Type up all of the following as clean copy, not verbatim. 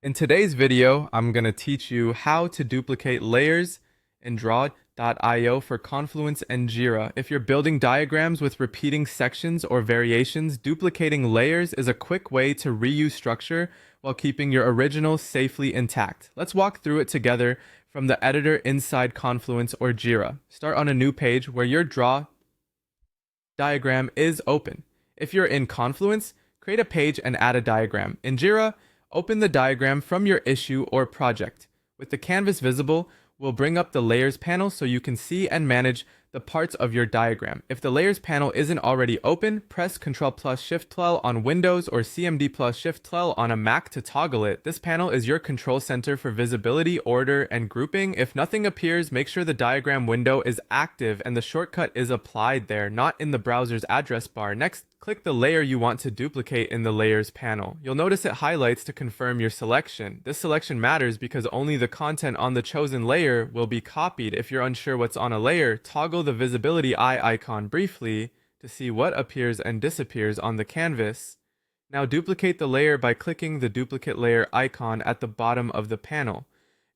In today's video, I'm going to teach you how to duplicate layers in Draw.io for Confluence and Jira. If you're building diagrams with repeating sections or variations, duplicating layers is a quick way to reuse structure while keeping your original safely intact. Let's walk through it together from the editor inside Confluence or Jira. Start on a new page where your Draw diagram is open. If you're in Confluence, create a page and add a diagram. In Jira, open the diagram from your issue or project. With the canvas visible, we'll bring up the Layers panel so you can see and manage the parts of your diagram. If the Layers panel isn't already open, press Ctrl plus Shift + on Windows or CMD plus Shift + on a Mac to toggle it. This panel is your control center for visibility, order, and grouping. If nothing appears, make sure the diagram window is active and the shortcut is applied there, not in the browser's address bar. Next, click the layer you want to duplicate in the Layers panel. You'll notice it highlights to confirm your selection. This selection matters because only the content on the chosen layer will be copied. If you're unsure what's on a layer, toggle the visibility eye icon briefly to see what appears and disappears on the canvas. Now duplicate the layer by clicking the duplicate layer icon at the bottom of the panel.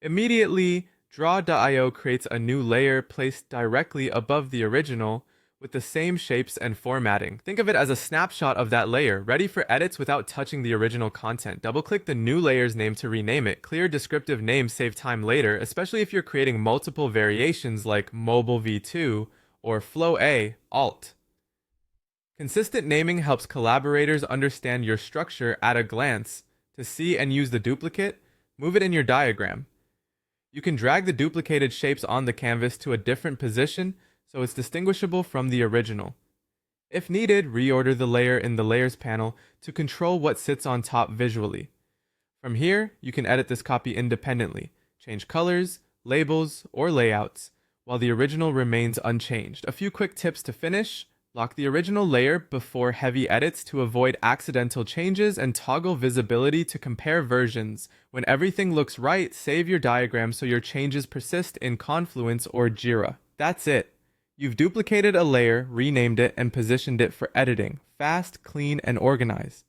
Immediately, Draw.io creates a new layer placed directly above the original, with the same shapes and formatting. Think of it as a snapshot of that layer, ready for edits without touching the original content. Double-click the new layer's name to rename it. Clear descriptive names save time later, especially if you're creating multiple variations like Mobile V2 or Flow A Alt. Consistent naming helps collaborators understand your structure at a glance. To see and use the duplicate, move it in your diagram. You can drag the duplicated shapes on the canvas to a different position so it's distinguishable from the original. If needed, reorder the layer in the Layers panel to control what sits on top visually. From here, you can edit this copy independently, change colors, labels, or layouts, while the original remains unchanged. A few quick tips to finish: lock the original layer before heavy edits to avoid accidental changes, and toggle visibility to compare versions. When everything looks right, save your diagram so your changes persist in Confluence or Jira. That's it. You've duplicated a layer, renamed it, and positioned it for editing. Fast, clean, and organized.